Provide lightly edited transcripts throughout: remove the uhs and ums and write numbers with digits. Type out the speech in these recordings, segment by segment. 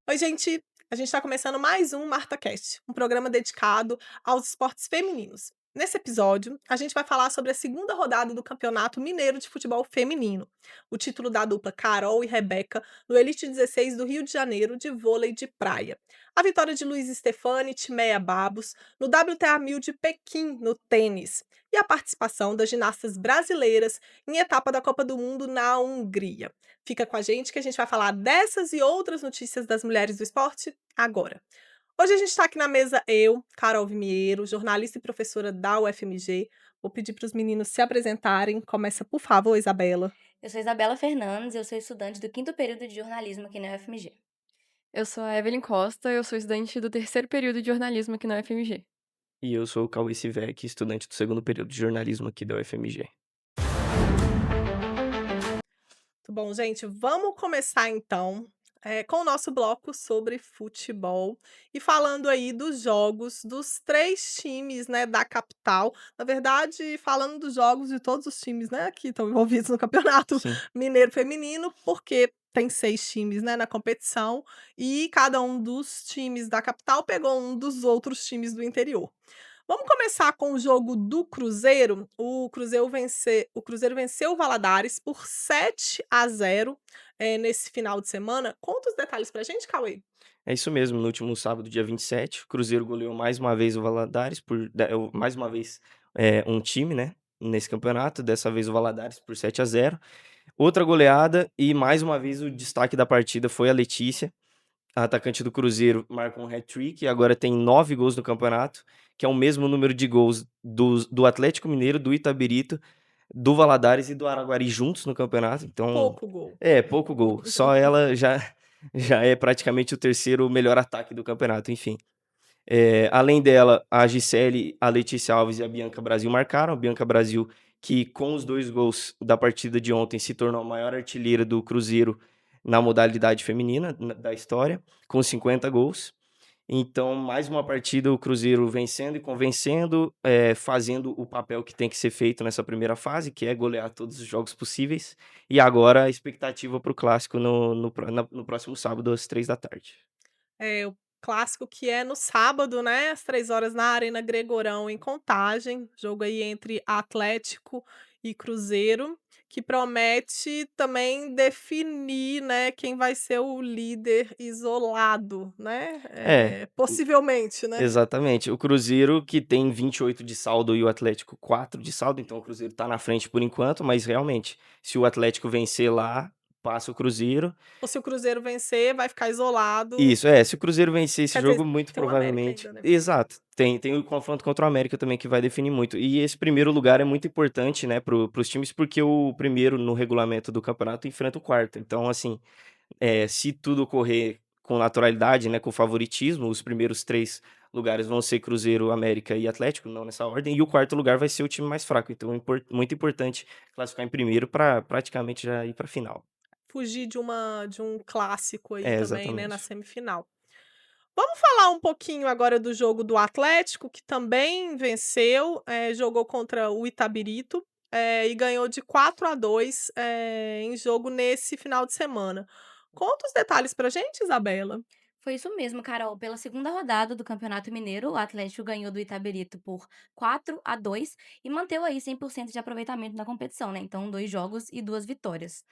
Oi, gente! A gente está começando mais um MartaCast, um programa dedicado aos esportes femininos. Nesse episódio, a gente vai falar sobre a segunda rodada do Campeonato Mineiro de Futebol Feminino, o título da dupla Carol e Rebeca no Elite 16 do Rio de Janeiro de vôlei de praia. A vitória de Luiz Stefani e Timeia Babos no WTA 1000 de Pequim no tênis. E a participação das ginastas brasileiras em etapa da Copa do Mundo na Hungria. Fica com a gente que a gente vai falar dessas e outras notícias das mulheres do esporte agora. Hoje a gente está aqui na mesa eu, Carol Vimiero, jornalista e professora da UFMG. Vou pedir para os meninos se apresentarem. Começa, por favor, Isabela. Eu sou Isabela Fernandes, eu sou estudante do quinto período de jornalismo aqui na UFMG. Eu sou a Evelyn Costa, eu sou estudante do terceiro período de jornalismo aqui na UFMG. E eu sou o Cauê Sivek, estudante do segundo período de jornalismo aqui da UFMG. Muito bom, gente. Vamos começar então com o nosso bloco sobre futebol e falando aí dos jogos dos três times, né, da capital. Na verdade, falando dos jogos de todos os times, né, que estão envolvidos no Campeonato Sim. Mineiro Feminino, porque tem 6 times, né, na competição e cada um dos times da capital pegou um dos outros times do interior. Vamos começar com o jogo do Cruzeiro. O Cruzeiro venceu o Valadares por 7-0 nesse final de semana. Conta os detalhes pra gente, Cauê. É isso mesmo, no último sábado, dia 27, o Cruzeiro goleou mais uma vez o Valadares, mais uma vez um time, né, nesse campeonato, dessa vez o Valadares por 7-0. Outra goleada e mais uma vez o destaque da partida foi a Letícia, a atacante do Cruzeiro, marcou um hat-trick e agora tem 9 gols no campeonato, que é o mesmo número de gols do Atlético Mineiro, do Itabirito, do Valadares e do Araguari juntos no campeonato, então Pouco gol. pouco gol. Só ela já é praticamente o terceiro melhor ataque do campeonato, enfim. Além dela, a Gisele, a Letícia Alves e a Bianca Brasil marcaram. A Bianca Brasil, que com os 2 gols da partida de ontem se tornou a maior artilheira do Cruzeiro na modalidade feminina da história, com 50 gols. Então, mais uma partida, o Cruzeiro vencendo e convencendo, fazendo o papel que tem que ser feito nessa primeira fase, que é golear todos os jogos possíveis. E agora a expectativa para o clássico no próximo sábado, às 15h. É, o clássico que é no sábado, né, às 3 horas na Arena Gregorão, em Contagem. Jogo aí entre Atlético e Cruzeiro, que promete também definir, né, quem vai ser o líder isolado, né, É, possivelmente, né. exatamente. O Cruzeiro que tem 28 de saldo e o Atlético 4 de saldo, então o Cruzeiro tá na frente por enquanto, mas realmente, se o Atlético vencer lá, passa o Cruzeiro. Ou se o Cruzeiro vencer, vai ficar isolado. Isso, se o Cruzeiro vencer esse Quer dizer, jogo, muito tem o América provavelmente ainda, né. exato, tem o confronto contra o América também que vai definir muito. E esse primeiro lugar é muito importante, né, para os times, porque o primeiro no regulamento do campeonato enfrenta o quarto. Então, assim, se tudo correr com naturalidade, né, com favoritismo, os primeiros 3 lugares vão ser Cruzeiro, América e Atlético, não nessa ordem, e o quarto lugar vai ser o time mais fraco. Então, muito importante classificar em primeiro para praticamente já ir para a final. Fugir de um clássico aí É, também, né, na exatamente. semifinal. Vamos falar um pouquinho agora do jogo do Atlético, que também venceu, jogou contra o Itabirito, e ganhou de 4-2, em jogo nesse final de semana. Conta os detalhes pra gente, Isabela. Foi isso mesmo, Carol. Pela segunda rodada do Campeonato Mineiro, o Atlético ganhou do Itaberito por 4-2 e manteve aí 100% de aproveitamento na competição, né? Então, 2 jogos e 2 vitórias.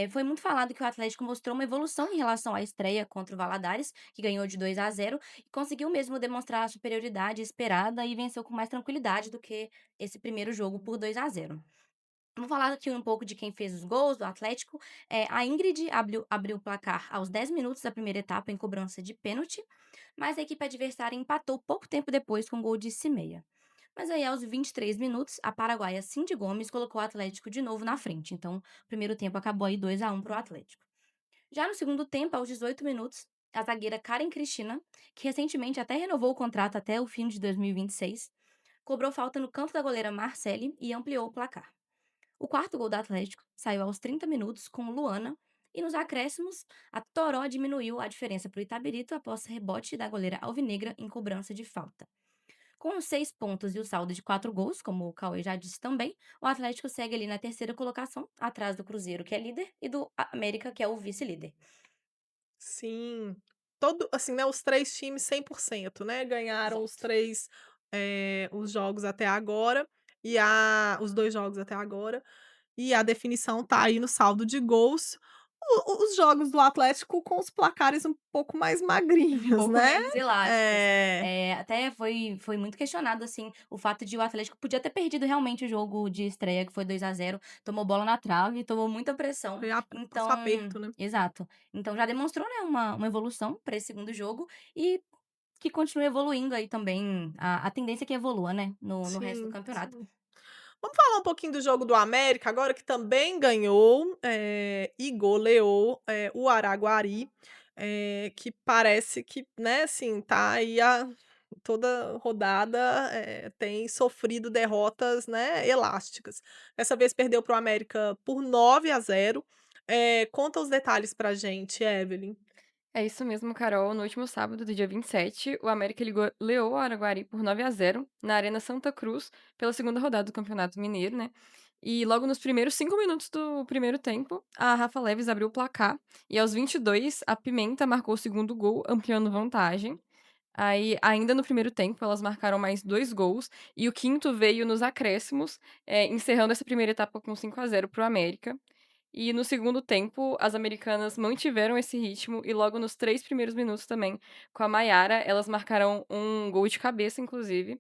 Foi muito falado que o Atlético mostrou uma evolução em relação à estreia contra o Valadares, que ganhou de 2-0 e conseguiu mesmo demonstrar a superioridade esperada e venceu com mais tranquilidade do que esse primeiro jogo por 2-0. Vamos falar aqui um pouco de quem fez os gols do Atlético. A Ingrid abriu o placar aos 10 minutos da primeira etapa em cobrança de pênalti, mas a equipe adversária empatou pouco tempo depois com gol de Cimeia. Mas aí, aos 23 minutos, a paraguaia Cindy Gomes colocou o Atlético de novo na frente. Então, o primeiro tempo acabou aí 2-1 para o Atlético. Já no segundo tempo, aos 18 minutos, a zagueira Karen Cristina, que recentemente até renovou o contrato até o fim de 2026, cobrou falta no canto da goleira Marcele e ampliou o placar. O quarto gol do Atlético saiu aos 30 minutos com Luana e nos acréscimos a Toró diminuiu a diferença para o Itabirito após rebote da goleira alvinegra em cobrança de falta. Com os 6 pontos e o saldo de 4 gols, como o Cauê já disse também, o Atlético segue ali na terceira colocação, atrás do Cruzeiro, que é líder, e do América, que é o vice-líder. Sim. Todo assim, né, os 3 times 100%, né, ganharam os Exato. 3, os jogos até agora, e a os 2 jogos até agora, e a definição tá aí no saldo de gols. Os jogos do Atlético com os placares um pouco mais Um magrinhos, pouco né. menos elásticos. É, Até foi muito questionado, assim, o fato de o Atlético podia ter perdido realmente o jogo de estreia, que foi 2-0, tomou bola na trave, tomou muita pressão, foi passo então aperto, né. exato. Então já demonstrou, né, uma evolução para esse segundo jogo e que continue evoluindo aí também, a tendência é que evolua, né, no resto do Sim, campeonato. sim. Vamos falar um pouquinho do jogo do América agora, que também ganhou, e goleou, o Araguari, que parece que, né, assim, tá aí a toda rodada, tem sofrido derrotas, né, elásticas. Dessa vez perdeu para o América por 9-0. Conta os detalhes pra gente, Evelyn. É isso mesmo, Carol. No último sábado, do dia 27, o América ele goleou o Araguari por 9-0 na Arena Santa Cruz, pela segunda rodada do Campeonato Mineiro, né? E logo nos primeiros 5 minutos do primeiro tempo, a Rafa Leves abriu o placar e aos 22, a Pimenta marcou o segundo gol, ampliando vantagem. Aí, ainda no primeiro tempo, elas marcaram mais 2 gols e o quinto veio nos acréscimos, encerrando essa primeira etapa com 5-0 para o América. E no segundo tempo, as americanas mantiveram esse ritmo e logo nos 3 primeiros minutos também, com a Maiara, elas marcaram um gol de cabeça, inclusive,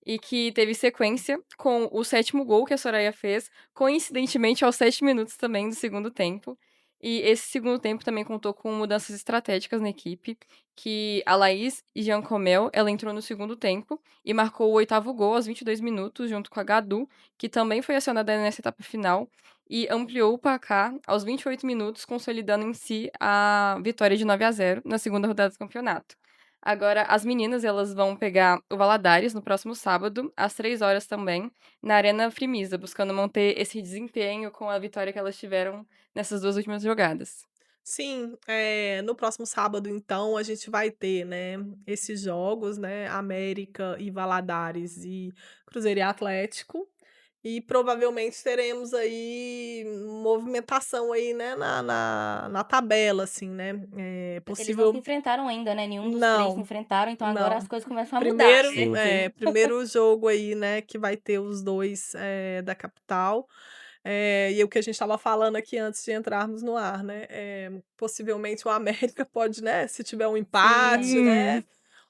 e que teve sequência com o sétimo gol que a Soraya fez, coincidentemente aos 7 minutos também do segundo tempo. E esse segundo tempo também contou com mudanças estratégicas na equipe, que a Laís Giancomel, ela entrou no segundo tempo e marcou o oitavo gol aos 22 minutos, junto com a Gadu, que também foi acionada nessa etapa final, e ampliou o placar aos 28 minutos, consolidando em si a vitória de 9-0 na segunda rodada do campeonato. Agora, as meninas, elas vão pegar o Valadares no próximo sábado, às 3 horas também, na Arena Frimisa, buscando manter esse desempenho com a vitória que elas tiveram nessas 2 últimas jogadas. Sim, no próximo sábado, então, a gente vai ter, né, esses jogos, né, América e Valadares e Cruzeiro e Atlético, e provavelmente teremos aí movimentação aí, né, na tabela, assim, né, Eles não se possível enfrentaram ainda, né, nenhum dos 3 se não, enfrentaram, então agora as não. coisas começam a mudar, Primeiro né. Sim, sim. primeiro jogo aí, né, que vai ter os 2 da capital. E o que a gente estava falando aqui antes de entrarmos no ar, né, possivelmente o América pode, né, se tiver um empate, Sim. né,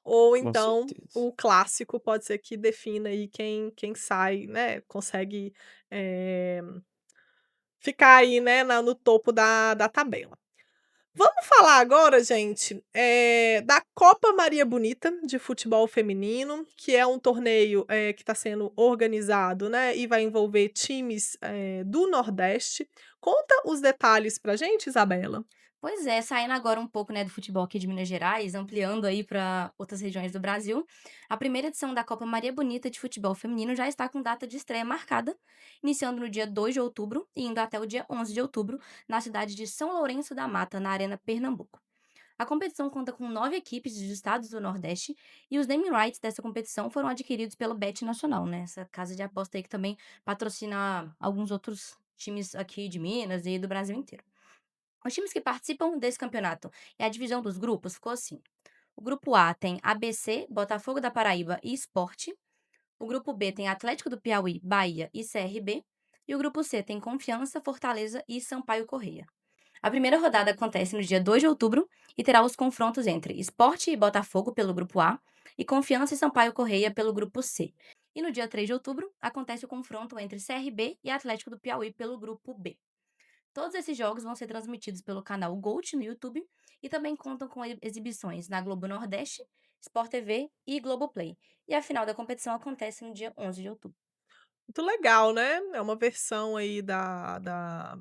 ou Com então certeza. o clássico pode ser que defina aí quem sai, né, consegue, eh, ficar aí, né, no topo da tabela. Vamos falar agora, gente, da Copa Maria Bonita de futebol feminino, que é um torneio, que está sendo organizado, né, e vai envolver times, do Nordeste. Conta os detalhes pra gente, Isabela. Pois é, saindo agora um pouco, né, do futebol aqui de Minas Gerais, ampliando aí para outras regiões do Brasil, a primeira edição da Copa Maria Bonita de futebol feminino já está com data de estreia marcada, iniciando no dia 2 de outubro e indo até o dia 11 de outubro, na cidade de São Lourenço da Mata, na Arena Pernambuco. A competição conta com 9 equipes dos estados do Nordeste e os naming rights dessa competição foram adquiridos pelo Bet Nacional, né? Essa casa de aposta aí que também patrocina alguns outros times aqui de Minas e do Brasil inteiro. Os times que participam desse campeonato e a divisão dos grupos ficou assim. O grupo A tem ABC, Botafogo da Paraíba e Sport. O grupo B tem Atlético do Piauí, Bahia e CRB. E o grupo C tem Confiança, Fortaleza e Sampaio Correia. A primeira rodada acontece no dia 2 de outubro e terá os confrontos entre Sport e Botafogo pelo grupo A e Confiança e Sampaio Correia pelo grupo C. E no dia 3 de outubro acontece o confronto entre CRB e Atlético do Piauí pelo grupo B. Todos esses jogos vão ser transmitidos pelo canal Gold no YouTube e também contam com exibições na Globo Nordeste, Sport TV e Globoplay. E a final da competição acontece no dia 11 de outubro. Muito legal, né, é uma versão aí Copa da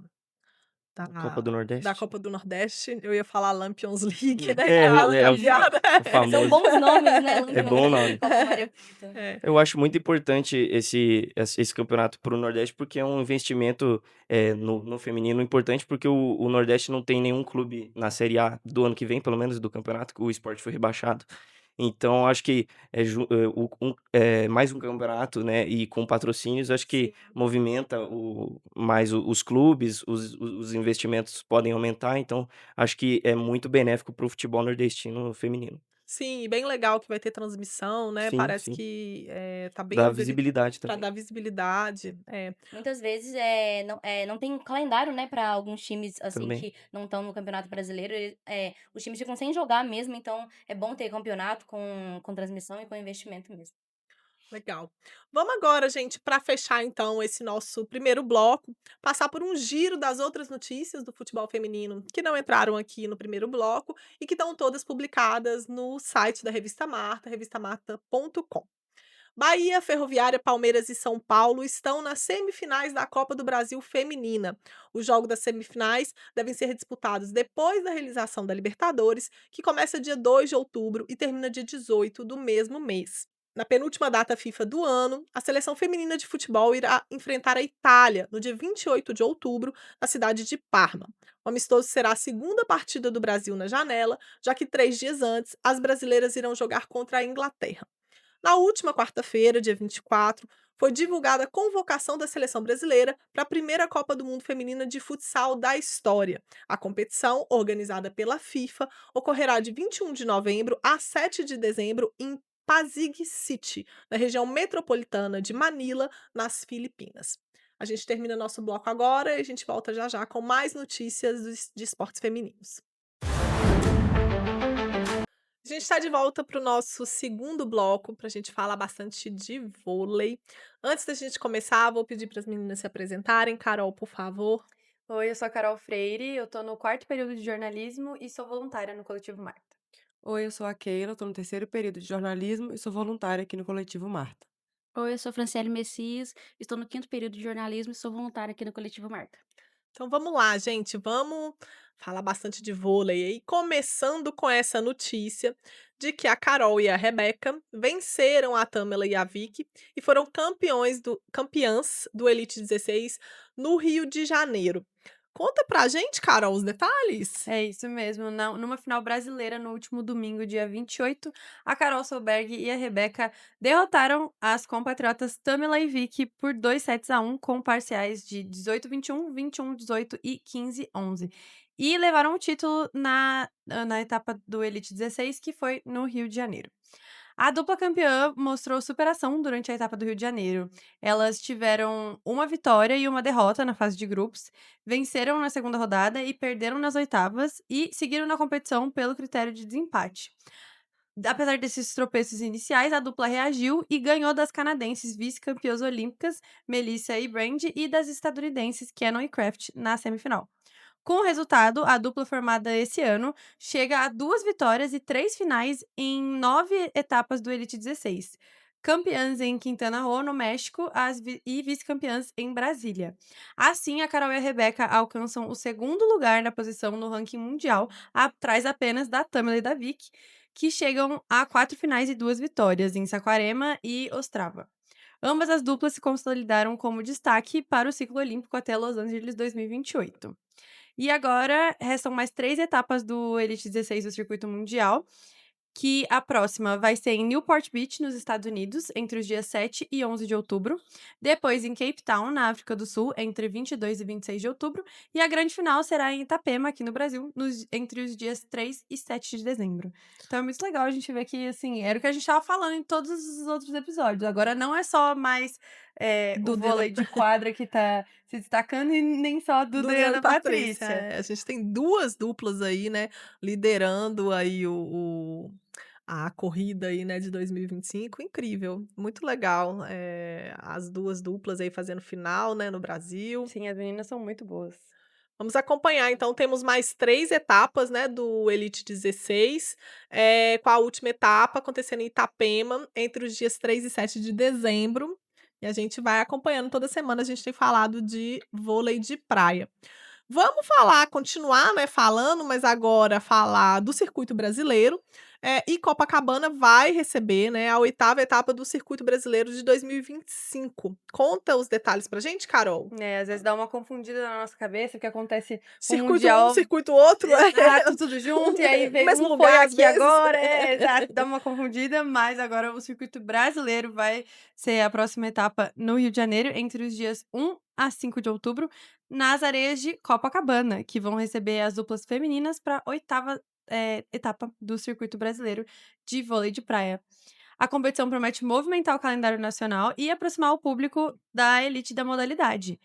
do da Nordeste. Copa do Nordeste. Eu ia falar Lampions League, né, É, aquela é o piada. o São famoso. bons nomes, né? É Lampions bom League e nome. Copa Maria Bonita. É. Eu acho muito importante esse campeonato para o Nordeste, porque é um investimento, no feminino importante, porque o Nordeste não tem nenhum clube na Série A do ano que vem, pelo menos do campeonato, que o Sport foi rebaixado. Então acho que mais um campeonato, né, e com patrocínios, acho que Sim. movimenta mais os clubes, os investimentos podem aumentar, então acho que é muito benéfico para o futebol nordestino feminino. Sim, e bem legal que vai ter transmissão, né, Sim, parece sim. que, tá bem Dá organizado visibilidade para também, dar visibilidade. É, Muitas vezes, não tem calendário, né, para alguns times, assim, também. que não estão no Campeonato Brasileiro, os times ficam sem jogar mesmo, então é bom ter campeonato com transmissão e com investimento mesmo. legal. Vamos agora, gente, para fechar então esse nosso primeiro bloco, passar por um giro das outras notícias do futebol feminino que não entraram aqui no primeiro bloco e que estão todas publicadas no site da Revista Marta, revistamarta.com. Bahia, Ferroviária, Palmeiras e São Paulo estão nas semifinais da Copa do Brasil Feminina. Os jogos das semifinais devem ser disputados depois da realização da Libertadores, que começa dia 2 de outubro e termina dia 18 do mesmo mês. Na penúltima data FIFA do ano, a seleção feminina de futebol irá enfrentar a Itália no dia 28 de outubro, na cidade de Parma. O amistoso será a segunda partida do Brasil na janela, já que 3 dias antes, as brasileiras irão jogar contra a Inglaterra. Na última quarta-feira, dia 24, foi divulgada a convocação da seleção brasileira para a primeira Copa do Mundo Feminina de Futsal da história. A competição, organizada pela FIFA, ocorrerá de 21 de novembro a 7 de dezembro em Pasig City, na região metropolitana de Manila, nas Filipinas. A gente termina nosso bloco agora e a gente volta já já com mais notícias de esportes femininos. A gente está de volta para o nosso segundo bloco, para a gente falar bastante de vôlei. Antes da gente começar, vou pedir para as meninas se apresentarem. Carol, por favor. Oi, eu sou a Carol Freire, eu tô no quarto período de jornalismo e sou voluntária no Coletivo Marta. Oi, eu sou a Keila, estou no terceiro período de jornalismo e sou voluntária aqui no Coletivo Marta. Oi, eu sou Franciele Messias, estou no quinto período de jornalismo e sou voluntária aqui no Coletivo Marta. Então vamos lá, gente, vamos falar bastante de vôlei aí, começando com essa notícia de que a Carol e a Rebeca venceram a Tamela e a Vicky e foram campeãs do Elite 16 no Rio de Janeiro. Conta pra gente, Carol, os detalhes. É isso mesmo, numa final brasileira no último domingo, dia 28, a Carol Solberg e a Rebeca derrotaram as compatriotas Tamela e Vicky por 2 sets a 1 com parciais de 18-21, 21-18 e 15-11. E levaram o título na etapa do Elite 16, que foi no Rio de Janeiro. A dupla campeã mostrou superação durante a etapa do Rio de Janeiro. Elas tiveram uma vitória e uma derrota na fase de grupos, venceram na segunda rodada e perderam nas oitavas e seguiram na competição pelo critério de desempate. Apesar desses tropeços iniciais, a dupla reagiu e ganhou das canadenses vice-campeãs olímpicas Melissa e Brand e das estadunidenses Cannon e Kraft na semifinal. Com o resultado, a dupla formada esse ano chega a 2 vitórias e 3 finais em 9 etapas do Elite 16. Campeãs em Quintana Roo, no México, e vice-campeãs em Brasília. Assim, a Carol e a Rebeca alcançam o segundo lugar na posição no ranking mundial, atrás apenas da Tamila e da Vicky, que chegam a 4 finais e 2 vitórias em Saquarema e Ostrava. Ambas as duplas se consolidaram como destaque para o ciclo olímpico até Los Angeles 2028. E agora restam mais 3 etapas do Elite 16 do circuito mundial, que a próxima vai ser em Newport Beach, nos Estados Unidos, entre os dias 7 e 11 de outubro. Depois em Cape Town, na África do Sul, entre 22 e 26 de outubro. E a grande final será em Itapema, aqui no Brasil, entre os dias 3 e 7 de dezembro. Então é muito legal a gente ver que, assim, era o que a gente estava falando em todos os outros episódios. Agora não é só mais o vôlei de quadra que tá se destacando e nem só do Diana Patrícia. A gente tem duas duplas aí, né, liderando aí a corrida aí, né, de 2025, incrível, muito legal, as duas duplas aí fazendo final, né, no Brasil. Sim, as meninas são muito boas. Vamos acompanhar, então temos mais 3 etapas, né, do Elite 16, com a última etapa acontecendo em Itapema, entre os dias 3 e 7 de dezembro, e a gente vai acompanhando toda semana, a gente tem falado de vôlei de praia. Vamos continuar, né, falando, mas agora falar do circuito brasileiro. E Copacabana vai receber, né, a 8ª etapa do Circuito Brasileiro de 2025. Conta os detalhes pra gente, Carol. Às vezes dá uma confundida na nossa cabeça, porque acontece o Circuito um, Mundial circuito outro, exato, tudo junto, e aí vem mesmo um foi lugar às aqui vezes. agora, exato, dá uma confundida, mas agora o circuito brasileiro vai ser a próxima etapa no Rio de Janeiro, entre os dias 1 a 5 de outubro, nas areias de Copacabana, que vão receber as duplas femininas para a 8ª etapa do circuito brasileiro de vôlei de praia. A competição promete movimentar o calendário nacional e aproximar o público da elite da modalidade.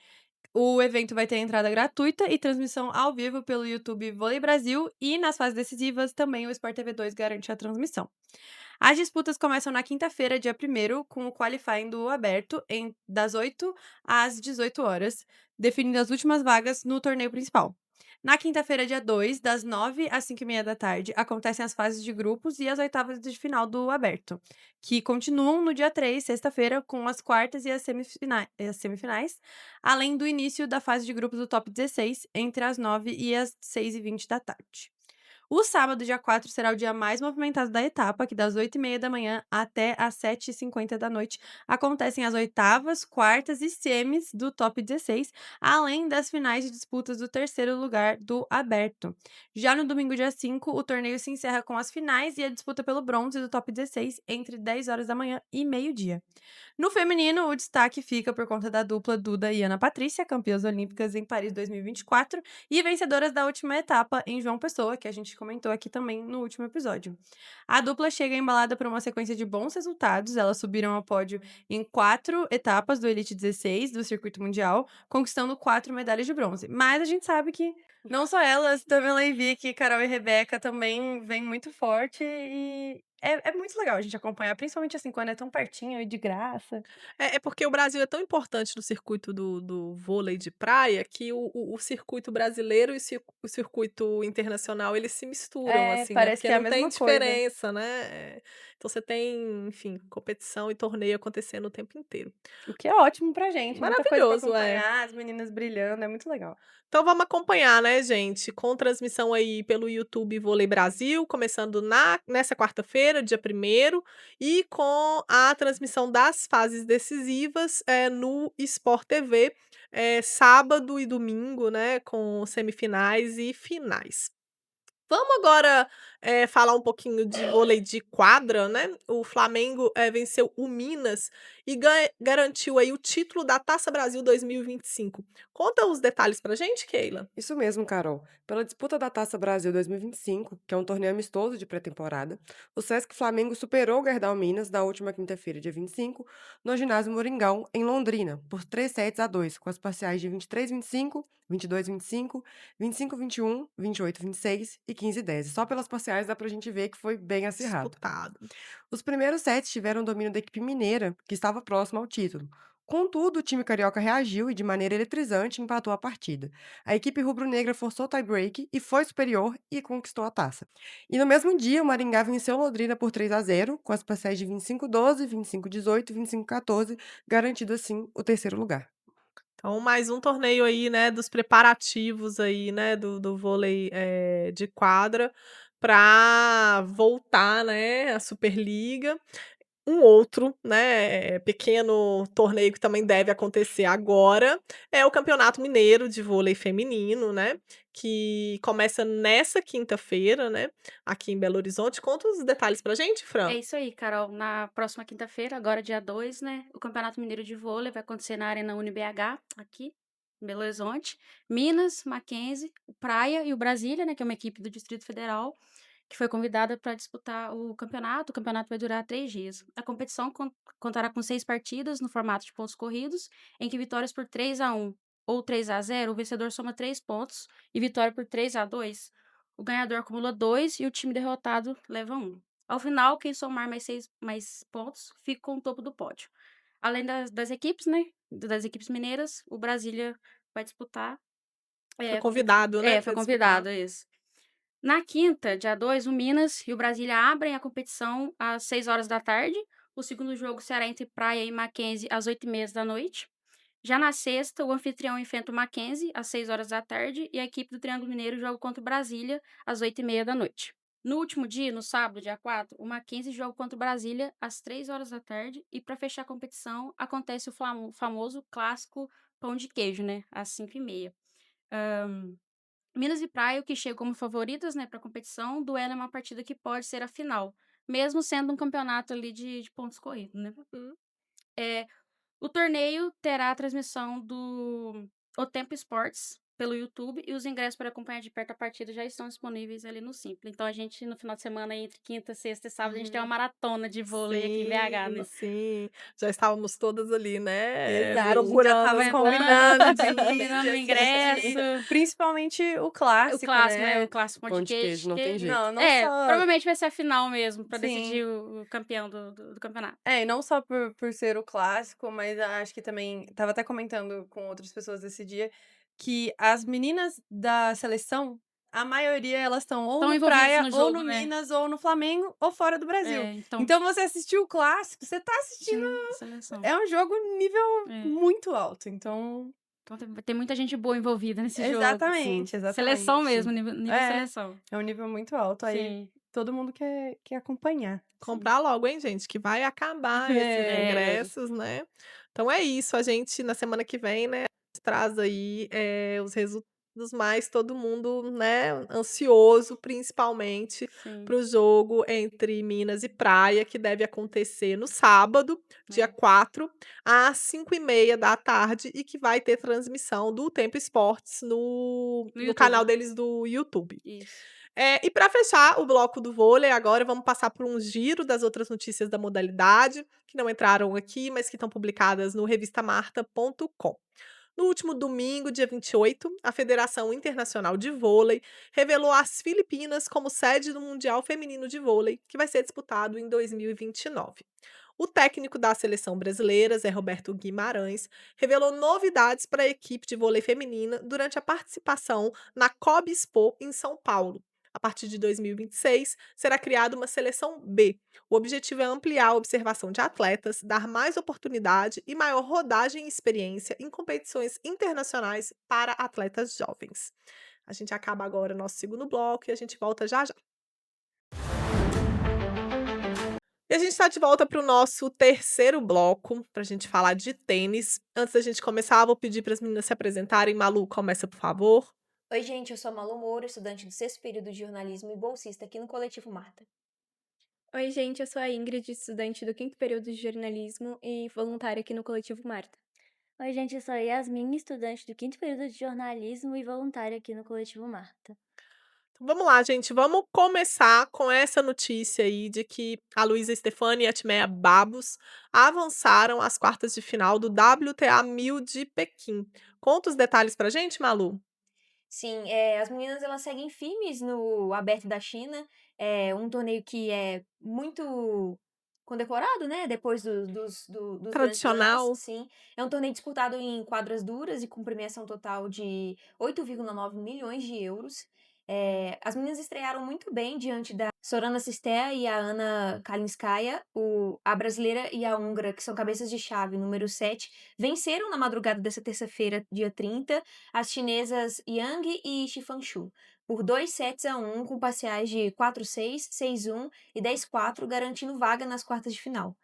O evento vai ter entrada gratuita e transmissão ao vivo pelo YouTube Vôlei Brasil e nas fases decisivas também o Sport TV 2 garante a transmissão. As disputas começam na quinta-feira, dia 1º, com o qualifying do aberto das 8 às 18 horas, definindo as últimas vagas no torneio principal. Na quinta-feira, dia 2, das 9 às 5h30 da tarde, acontecem as fases de grupos e as oitavas de final do aberto, que continuam no dia 3, sexta-feira, com as quartas e as semifinais, além do início da fase de grupos do top 16, entre as 9 e as 6h20 da tarde. O sábado, dia 4, será o dia mais movimentado da etapa, que das 8h30 da manhã até as 7h50 da noite acontecem as oitavas, quartas e semis do top 16, além das finais de disputas do terceiro lugar do aberto. Já no domingo, dia 5, o torneio se encerra com as finais e a disputa pelo bronze do top 16 entre 10 horas da manhã e meio-dia. No feminino, o destaque fica por conta da dupla Duda e Ana Patrícia, campeãs olímpicas em Paris 2024 e vencedoras da última etapa em João Pessoa, que a gente comentou aqui também no último episódio. A dupla chega embalada por uma sequência de bons resultados, elas subiram ao pódio em 4 etapas do Elite 16 do circuito mundial, conquistando 4 medalhas de bronze. Mas a gente sabe que não só elas, também Leivik, Carol e Rebeca também vêm muito forte e é muito legal a gente acompanhar, principalmente assim, quando é tão pertinho e de graça. É porque o Brasil é tão importante no circuito do vôlei de praia que o circuito brasileiro e o circuito internacional, eles se misturam, assim, né, Parece porque que é a não tem mesma coisa. diferença, né. Então você tem, enfim, competição e torneio acontecendo o tempo inteiro. O que é ótimo pra gente, muita coisa pra Maravilhoso, é. acompanhar, as meninas brilhando, é muito legal. Então vamos acompanhar, né, gente, com transmissão aí pelo YouTube Vôlei Brasil, começando nessa quarta-feira, dia 1º, e com a transmissão das fases decisivas, no Sport TV, sábado e domingo, né, com semifinais e finais. Vamos agora, falar um pouquinho de vôlei de quadra, né. O Flamengo, venceu o Minas e garantiu aí o título da Taça Brasil 2025. Conta os detalhes pra gente, Keila. Isso mesmo, Carol. Pela disputa da Taça Brasil 2025, que é um torneio amistoso de pré-temporada, o Sesc Flamengo superou o Gerdau Minas na última quinta-feira, dia 25, no ginásio Moringão, em Londrina, por 3-2, com as parciais de 23-25, 22-25, 25-21, 28-26 e 15-10. Só pelas parciais dá pra gente ver que foi bem acirrado. Disputado. Os primeiros sets tiveram domínio da equipe mineira, que estava próxima ao título. Contudo, o time carioca reagiu e, de maneira eletrizante, empatou a partida. A equipe rubro-negra forçou o tie-break e foi superior e conquistou a taça. E no mesmo dia, o Maringá venceu Londrina por 3-0, com as parciais de 25-12, 25-18 e 25-14, garantindo assim o terceiro lugar. Então mais um torneio aí, né, dos preparativos aí, né, do vôlei, de quadra para voltar, né, a Superliga. Um outro, né, pequeno torneio que também deve acontecer agora, é o Campeonato Mineiro de Vôlei Feminino, né, que começa nessa quinta-feira, né, aqui em Belo Horizonte. Conta os detalhes pra gente, Fran. É isso aí, Carol. Na próxima quinta-feira, agora dia 2, né, o Campeonato Mineiro de Vôlei vai acontecer na Arena UniBH, aqui em Belo Horizonte. Minas, Mackenzie, o Praia e o Brasília, né, que é uma equipe do Distrito Federal, que foi convidada para disputar o campeonato. O campeonato vai durar 3 dias. A competição contará com 6 partidas no formato de pontos corridos, em que vitórias por 3-1 ou 3-0, o vencedor soma 3 pontos, e vitória por 3-2, o ganhador acumula 2 e o time derrotado leva 1. Ao final, quem somar mais pontos fica com o topo do pódio. Além das equipes, né? Das equipes mineiras, o Brasília vai disputar. Foi convidado, né, Foi pra convidado, disputar. isso. Na quinta, dia 2, o Minas e o Brasília abrem a competição às 6 horas da tarde. O segundo jogo será entre Praia e Mackenzie às 8h30 da noite. Já na sexta, o anfitrião enfrenta o Mackenzie às 6 horas da tarde e a equipe do Triângulo Mineiro joga contra o Brasília às 8h30 da noite. No último dia, no sábado, dia 4, o Mackenzie joga contra o Brasília às 3 horas da tarde. E para fechar a competição, acontece o famoso clássico pão de queijo, né? Às 5h30. Minas e Praia, o que chegam como favoritas, né, para a competição, duelo é uma partida que pode ser a final, mesmo sendo um campeonato ali de pontos corridos, né? Uhum. É, o torneio terá a transmissão do O Tempo Esportes pelo YouTube, e os ingressos para acompanhar de perto a partida já estão disponíveis ali no Simpla. Então a gente, no final de semana, entre quinta, sexta e sábado, a gente tem uma Uhum. maratona de vôlei aqui em BH, Sim, né? sim. Já estávamos todas ali, né, Exato, a gente já procurando estava as combinando de ir, combinando de o ingresso. assistir. Principalmente o O clássico, clássico, né? né? O clássico pão Pão de de queijo, queijo. não tem jeito. Não só. Provavelmente vai ser a final mesmo, pra Sim. decidir o campeão do campeonato. E não só por ser o clássico, mas acho que também. Tava até comentando com outras pessoas esse dia que as meninas da seleção, a maioria, elas estão ou Estão no envolvidas Praia, no ou jogo, no né? Minas, ou no Flamengo, ou fora do Brasil. Então, Então você assistiu o clássico, você tá assistindo. sim, seleção. É um jogo nível É. muito alto. Então. Então tem muita gente boa envolvida nesse jogo. Exatamente, exatamente. Seleção mesmo, nível É. seleção. É um nível muito alto. Aí Sim. todo mundo quer acompanhar. Comprar logo, hein, gente, que vai acabar esses É. ingressos, né. Então é isso, a gente na semana que vem, né, traz aí, os resultados, mas todo mundo, né, ansioso, principalmente Sim. para o jogo entre Minas e Praia, que deve acontecer no sábado, dia 4, às 5h30 e que vai ter transmissão do Tempo Esportes no YouTube. canal deles do YouTube. Isso. E para fechar o bloco do vôlei, agora vamos passar por um giro das outras notícias da modalidade, que não entraram aqui, mas que estão publicadas no revistamarta.com. No último domingo, dia 28, a Federação Internacional de Vôlei revelou as Filipinas como sede do Mundial Feminino de Vôlei, que vai ser disputado em 2029. O técnico da seleção brasileira, Zé Roberto Guimarães, revelou novidades para a equipe de vôlei feminina durante a participação na COB Expo em São Paulo. A partir de 2026, será criada uma seleção B. O objetivo é ampliar a observação de atletas, dar mais oportunidade e maior rodagem e experiência em competições internacionais para atletas jovens. A gente acaba agora o nosso segundo bloco e a gente volta já já. E a gente está de volta para o nosso terceiro bloco, para a gente falar de tênis. Antes da gente começar, vou pedir para as meninas se apresentarem. Malu, começa, por favor. Oi, gente, eu sou a Malu Moura, estudante do sexto período de jornalismo e bolsista aqui no Coletivo Marta. Oi, gente, eu sou a Ingrid, estudante do quinto período de jornalismo e voluntária aqui no Coletivo Marta. Oi, gente, eu sou a Yasmin, estudante do quinto período de jornalismo e voluntária aqui no Coletivo Marta. Então, vamos lá, gente. Vamos começar com essa notícia aí de que a Luísa Stefani e a Timea Babos avançaram às quartas de final do WTA 1000 de Pequim. Conta os detalhes pra gente, Malu. Sim, as meninas elas seguem firmes no Aberto da China, um torneio que é muito condecorado, né, depois dos Grand Slams, Tradicional. sim. É um torneio disputado em quadras duras e com premiação total de 8,9 milhões de euros. As meninas estrearam muito bem diante da Sorana Cîrstea e a Ana Kalinskaya, a brasileira e a húngara, que são cabeças de chave número 7, venceram na madrugada dessa terça-feira, dia 30, as chinesas Yang e Xifangshu, por 2 sets a 1, com parciais de 4-6, 6-1 e 10-4, garantindo vaga nas quartas de final.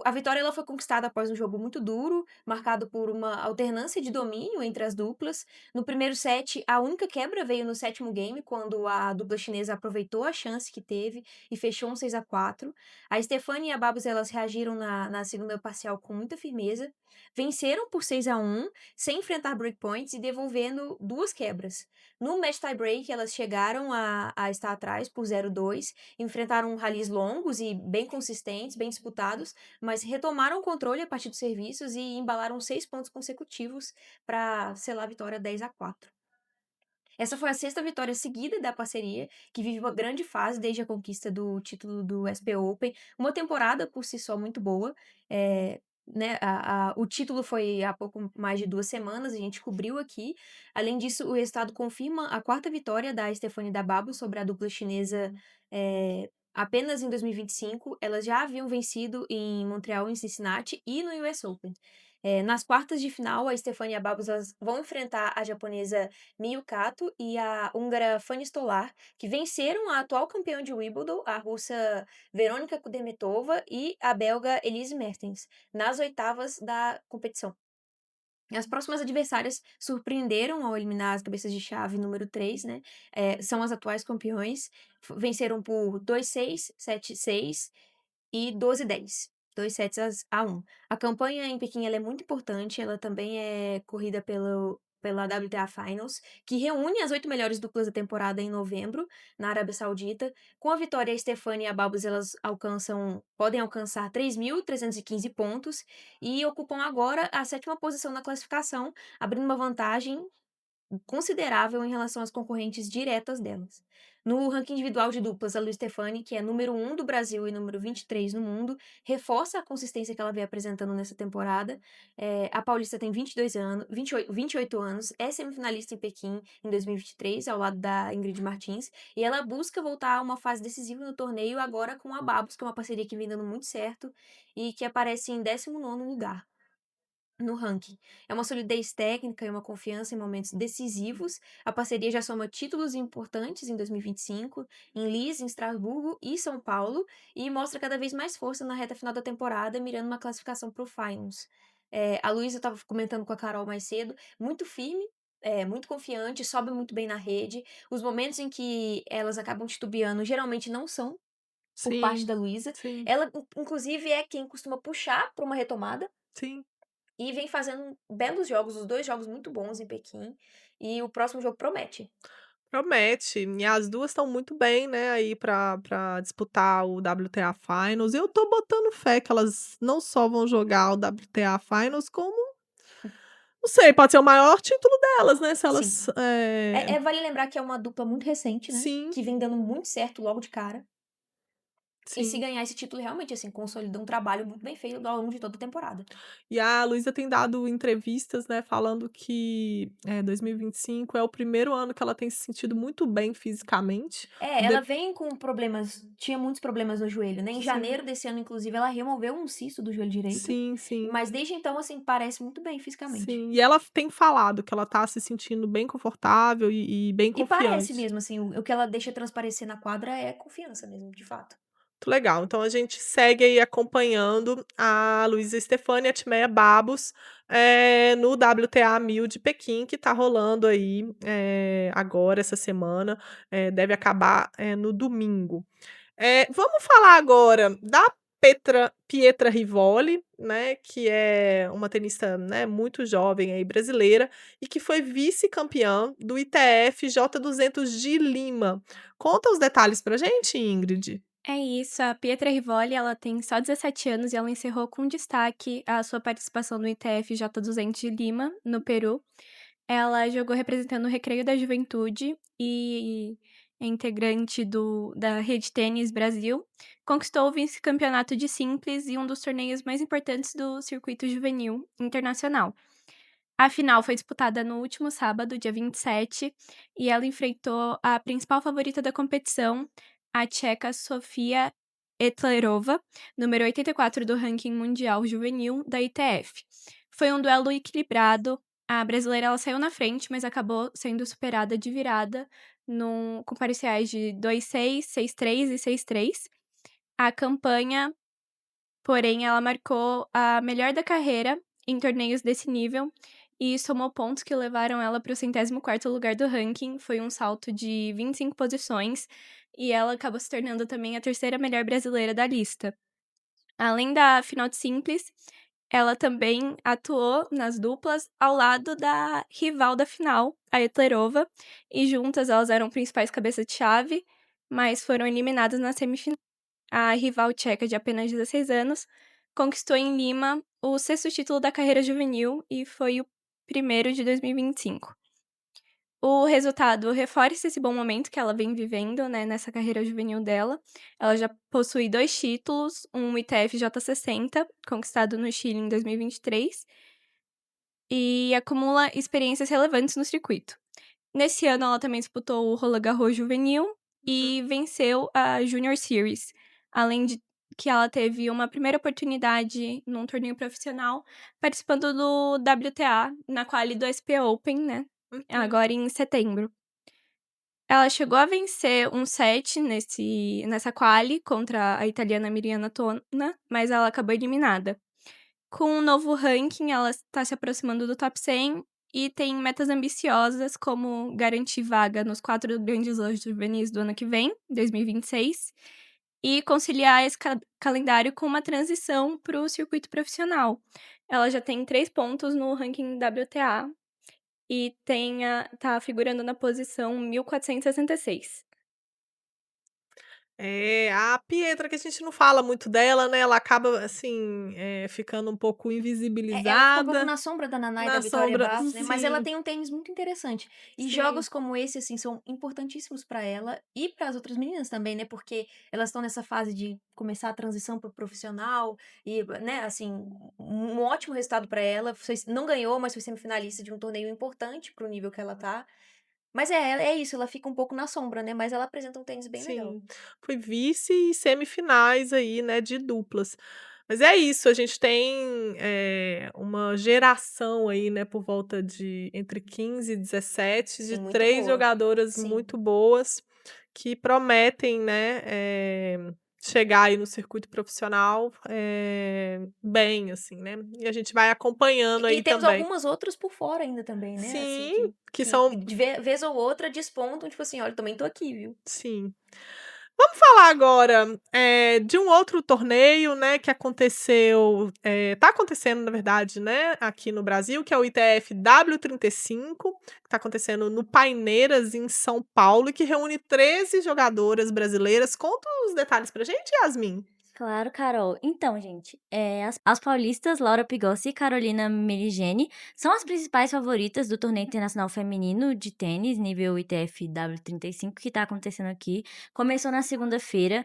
A vitória ela foi conquistada após um jogo muito duro, marcado por uma alternância de domínio entre as duplas. No primeiro set, a única quebra veio no sétimo game, quando a dupla chinesa aproveitou a chance que teve e fechou um 6-4. A Stefani e a Babos elas reagiram na segunda parcial com muita firmeza, venceram por 6-1, sem enfrentar breakpoints e devolvendo 2 quebras. No match tie-break, elas chegaram a estar atrás por 0-2, enfrentaram rallies longos e bem consistentes, bem disputados, mas retomaram o controle a partir dos serviços e embalaram 6 pontos consecutivos para selar a vitória 10-4. Essa foi a sexta vitória seguida da parceria, que vive uma grande fase desde a conquista do título do SP Open, uma temporada por si só muito boa. Né, o título foi há pouco mais de 2 semanas, a gente cobriu aqui. Além disso, o resultado confirma a quarta vitória da Stefani Dababo sobre a dupla chinesa apenas em 2025. Elas já haviam vencido em Montreal, em Cincinnati e no US Open. Nas quartas de final, a Stephanie e a Babos elas vão enfrentar a japonesa Miyu Kato e a húngara Fanny Stolar, que venceram a atual campeã de Wimbledon, a russa Verônica Kudermetova, e a belga Elise Mertens, nas oitavas da competição. As próximas adversárias surpreenderam ao eliminar as cabeças de chave número 3, né? São as atuais campeões, venceram por 2-6, 7-6 e 12-10. 2 sets a 1. A campanha em Pequim ela é muito importante, ela também é corrida pela WTA Finals, que reúne as 8 melhores duplas da temporada em novembro, na Arábia Saudita. Com a vitória, a Stephanie e a Babos elas podem alcançar 3.315 pontos e ocupam agora a 7ª posição na classificação, abrindo uma vantagem considerável em relação às concorrentes diretas delas. No ranking individual de duplas, a Luiz Stephanie, que é número 1 do Brasil e número 23 no mundo, reforça a consistência que ela vem apresentando nessa temporada. A paulista tem 28 anos, é semifinalista em Pequim em 2023, ao lado da Ingrid Martins, e ela busca voltar a uma fase decisiva no torneio agora com a Babos, que é uma parceria que vem dando muito certo e que aparece em 19º lugar no ranking. É uma solidez técnica e uma confiança em momentos decisivos. A parceria já soma títulos importantes em 2025, em Liège, em Estrasburgo e São Paulo, e mostra cada vez mais força na reta final da temporada, mirando uma classificação para o Finals. A Luísa estava comentando com a Carol mais cedo, muito firme, muito confiante, sobe muito bem na rede. Os momentos em que elas acabam titubeando geralmente não são por parte Sim, da Luísa. sim, Ela, inclusive, é quem costuma puxar para uma retomada. sim. E vem fazendo belos jogos, os 2 jogos muito bons em Pequim, e o próximo jogo promete. Promete. E as 2 estão muito bem, né, aí pra disputar o WTA Finals. Eu tô botando fé que elas não só vão jogar o WTA Finals, como não sei, pode ser o maior título delas, né, se Sim. elas, Vale lembrar que é uma dupla muito recente, né, sim, que vem dando muito certo logo de cara. E se sim. ganhar esse título, realmente, assim, consolida um trabalho muito bem feito ao longo de toda a temporada. E a Luísa tem dado entrevistas, né, falando que, 2025 é o primeiro ano que ela tem se sentido muito bem fisicamente. Ela vem com problemas, tinha muitos problemas no joelho, né, em Sim. janeiro desse ano, inclusive, ela removeu um cisto do joelho direito, Sim, sim. mas desde então, assim, parece muito bem fisicamente. Sim, e ela tem falado que ela tá se sentindo bem confortável e bem E parece confiante. mesmo, assim, o que ela deixa transparecer na quadra é confiança mesmo, de fato. Muito legal. Então a gente segue aí acompanhando a Luísa Stephanie e a Timea Babos, no WTA 1000 de Pequim, que tá rolando aí, agora essa semana, deve acabar, no domingo. Vamos falar agora da Pietra Rivoli, né, que é uma tenista, né, muito jovem aí brasileira e que foi vice-campeã do ITF J200 de Lima. Conta os detalhes pra gente, Ingrid. É isso, a Pietra Rivoli, ela tem só 17 anos e ela encerrou com destaque a sua participação no ITF J200 de Lima, no Peru. Ela jogou representando o Recreio da Juventude e é integrante da Rede Tênis Brasil. Conquistou o vice-campeonato de simples e um dos torneios mais importantes do circuito juvenil internacional. A final foi disputada no último sábado, dia 27, e ela enfrentou a principal favorita da competição, a tcheca Sofia Etlerova, número 84 do ranking mundial juvenil da ITF. Foi um duelo equilibrado. A brasileira ela saiu na frente, mas acabou sendo superada de virada com parciais de 2-6, 6-3 e 6-3. A campanha, porém, ela marcou a melhor da carreira em torneios desse nível e somou pontos que levaram ela para o 104º lugar do ranking. Foi um salto de 25 posições e ela acabou se tornando também a terceira melhor brasileira da lista. Além da final de simples, ela também atuou nas duplas ao lado da rival da final, a Etlerova, e juntas elas eram principais cabeças de chave, mas foram eliminadas na semifinal. A rival tcheca de apenas 16 anos conquistou em Lima o 6º título da carreira juvenil e foi o primeiro de 2025. O resultado reforça esse bom momento que ela vem vivendo, né, nessa carreira juvenil dela. Ela já possui 2 títulos, um ITF J60, conquistado no Chile em 2023, e acumula experiências relevantes no circuito. Nesse ano, ela também disputou o Roland Garros Juvenil e venceu a Junior Series, além de que ela teve uma primeira oportunidade num torneio profissional, participando do WTA, na quali do SP Open, né, agora em setembro. Ela chegou a vencer um set nessa quali contra a italiana Miriana Tona, mas ela acabou eliminada. Com o novo ranking, ela está se aproximando do top 100 e tem metas ambiciosas, como garantir vaga nos 4 grandes slams juvenis do ano que vem, 2026, e conciliar esse calendário com uma transição para o circuito profissional. Ela já tem 3 pontos no ranking WTA e tá figurando na posição 1466. É, a Pietra, que a gente não fala muito dela, né, ela acaba, assim, ficando um pouco Ela fica um pouco invisibilizada. na sombra da Naná e Na da Vitória sombra, Bastos, né, mas ela sim, tem um tênis muito interessante. E sim, jogos como esse, assim, são importantíssimos pra ela e para as outras meninas também, né, porque elas estão nessa fase de começar a transição para o profissional e, né, assim, um ótimo resultado pra ela. Não ganhou, mas foi semifinalista de um torneio importante pro nível que ela tá. Mas é isso, ela fica um pouco na sombra, né, mas ela apresenta um tênis bem legal. sim. Foi vice e semifinais aí, né, de duplas. Mas é isso, a gente tem, uma geração aí, né, por volta de entre 15 e 17, de Sim, muito 3 boa. jogadoras Sim. muito boas, que prometem, né, chegar aí no circuito profissional, bem, assim, né. E a gente vai acompanhando E aí temos também. algumas outras por fora ainda também, né, assim, Sim, que que que são de vez ou outra despontam, tipo assim: "Olha, também tô aqui, viu". sim. Vamos falar agora, de um outro torneio, né, que aconteceu, tá acontecendo na verdade, né, aqui no Brasil, que é o ITF W35, que tá acontecendo no Paineiras, em São Paulo, e que reúne 13 jogadoras brasileiras. Conta os detalhes pra gente, Yasmin. Claro, Carol. Então, gente, as paulistas Laura Pigossi e Carolina Meligeni são as principais favoritas do torneio internacional feminino de tênis, nível ITF W35, que está acontecendo aqui. Começou na segunda-feira,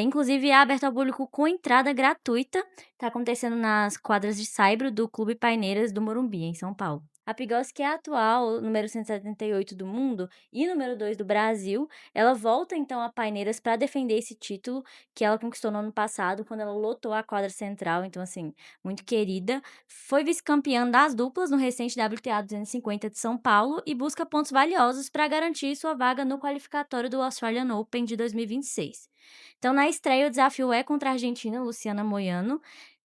inclusive é aberto ao público com entrada gratuita. Está acontecendo nas quadras de saibro do Clube Paineiras do Morumbi, em São Paulo. A Pigossi, que é a atual número 178 do mundo e número 2 do Brasil, ela volta então a Paineiras para defender esse título que ela conquistou no ano passado, quando ela lotou a quadra central, então, assim, muito querida. Foi vice-campeã das duplas no recente WTA 250 de São Paulo e busca pontos valiosos para garantir sua vaga no qualificatório do Australian Open de 2026. Então, na estreia, o desafio é contra a argentina Luciana Moiano,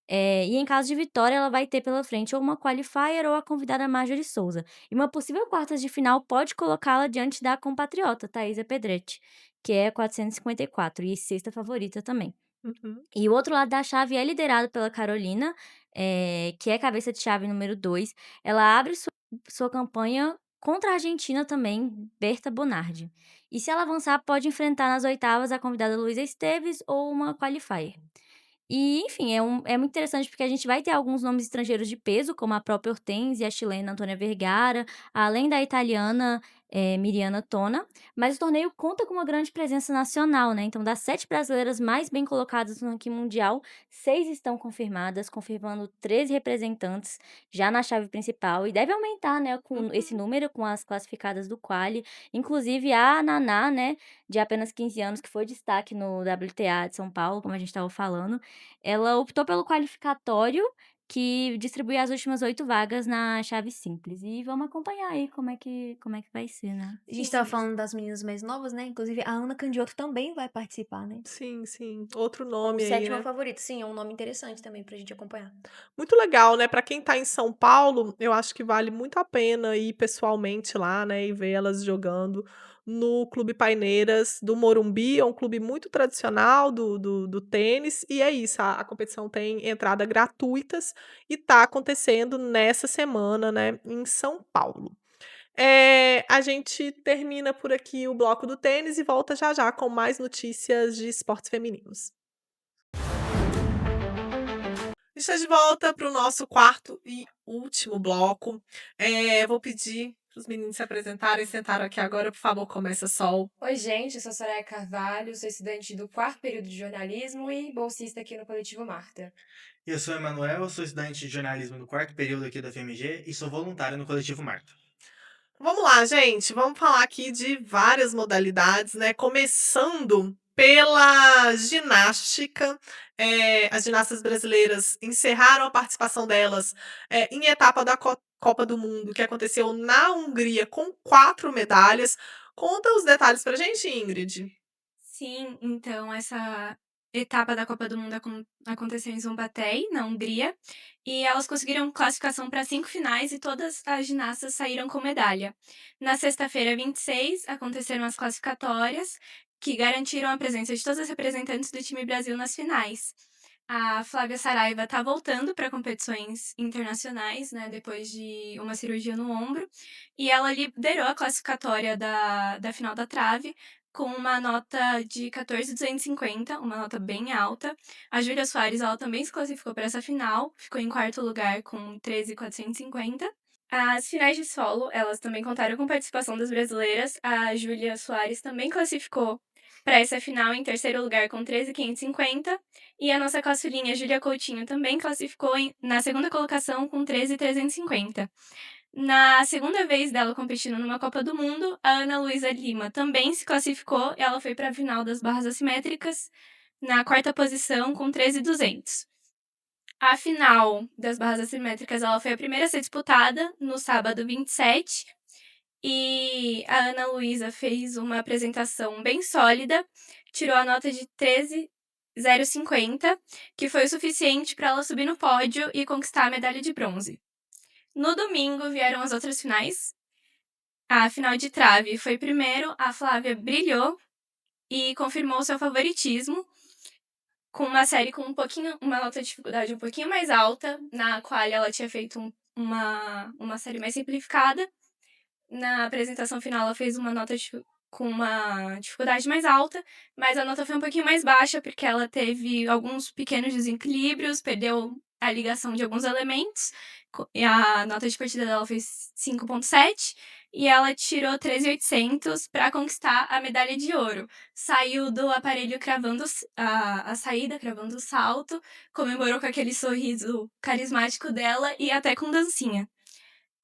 e em caso de vitória, ela vai ter pela frente ou uma qualifier ou a convidada Marjorie Souza. E uma possível quartas de final pode colocá-la diante da compatriota Thaisa Pedretti, que é 454 e sexta favorita também. Uhum. E o outro lado da chave é liderado pela Carolina, que é cabeça de chave número 2. Ela abre sua campanha contra a Argentina também, Berta Bonardi. E se ela avançar, pode enfrentar nas oitavas a convidada Luísa Esteves ou uma qualifier. E, enfim, é muito interessante porque a gente vai ter alguns nomes estrangeiros de peso, como a própria Hortense e a chilena Antônia Vergara, além da italiana Miriana Tona, mas o torneio conta com uma grande presença nacional, né? Então, das 7 brasileiras mais bem colocadas no ranking mundial, 6 estão confirmadas, confirmando 13 representantes já na chave principal, e deve aumentar, né, com esse número, com as classificadas do quali, inclusive a Naná, né, de apenas 15 anos, que foi destaque no WTA de São Paulo, como a gente estava falando, ela optou pelo qualificatório, que distribui as últimas 8 vagas na chave simples. E vamos acompanhar aí como é que vai ser, né. A gente estava falando das meninas mais novas, né, inclusive a Ana Candioto também vai participar, né, Sim, sim. Outro como nome aí, sétima né. favorita. Sim, é um nome interessante também pra gente acompanhar. Muito legal, né, pra quem tá em São Paulo, eu acho que vale muito a pena ir pessoalmente lá, né, e ver elas jogando no Clube Paineiras do Morumbi. É um clube muito tradicional do tênis, e é isso, a competição tem entrada gratuitas e tá acontecendo nessa semana, né, em São Paulo. A gente termina por aqui o bloco do tênis e volta já já com mais notícias de esportes femininos. Está de volta para o nosso quarto e último bloco. Vou pedir para os meninos se apresentarem. Sentaram aqui agora, por favor, começa Sol. Oi, gente, eu sou a Soraya Carvalho, sou estudante do quarto período de jornalismo e bolsista aqui no Coletivo Marta. Eu sou Emanuel, eu sou estudante de jornalismo no quarto período aqui da FMG e sou voluntário no Coletivo Marta. Vamos lá, gente. Vamos falar aqui de várias modalidades, né? Começando Pela ginástica, as ginastas brasileiras encerraram a participação delas, em etapa da Copa do Mundo, que aconteceu na Hungria, com 4 medalhas. Conta os detalhes pra gente, Ingrid. Sim, então essa etapa da Copa do Mundo aconteceu em Szombathely, na Hungria, e elas conseguiram classificação para 5 finais e todas as ginastas saíram com medalha. Na sexta-feira, 26, aconteceram as classificatórias, que garantiram a presença de todas as representantes do time Brasil nas finais. A Flávia Saraiva está voltando para competições internacionais, né, depois de uma cirurgia no ombro, e ela liderou a classificatória da final da trave, com uma nota de 14.250, uma nota bem alta. A Júlia Soares, ela também se classificou para essa final, ficou em quarto lugar com 13.450. As finais de solo, elas também contaram com participação das brasileiras. A Júlia Soares também classificou para essa final em terceiro lugar com 13.550. E a nossa caçulinha, Júlia Coutinho, também classificou na segunda colocação com 13.350. Na segunda vez dela competindo numa Copa do Mundo, a Ana Luísa Lima também se classificou. Ela foi para a final das barras assimétricas na quarta posição com 13.200. A final das barras assimétricas ela foi a primeira a ser disputada no sábado 27. E a Ana Luísa fez uma apresentação bem sólida, tirou a nota de 13.050, que foi o suficiente para ela subir no pódio e conquistar a medalha de bronze. No domingo vieram as outras finais. A final de trave foi primeiro, a Flávia brilhou e confirmou seu favoritismo, com uma série com uma nota de dificuldade um pouquinho mais alta, na qual ela tinha feito uma série mais simplificada. Na apresentação final ela fez uma nota com uma dificuldade mais alta, mas a nota foi um pouquinho mais baixa, porque ela teve alguns pequenos desequilíbrios, perdeu a ligação de alguns elementos, e a nota de partida dela foi 5.7, e ela tirou 13.800 para conquistar a medalha de ouro. Saiu do aparelho cravando a saída, cravando o salto, comemorou com aquele sorriso carismático dela e até com dancinha.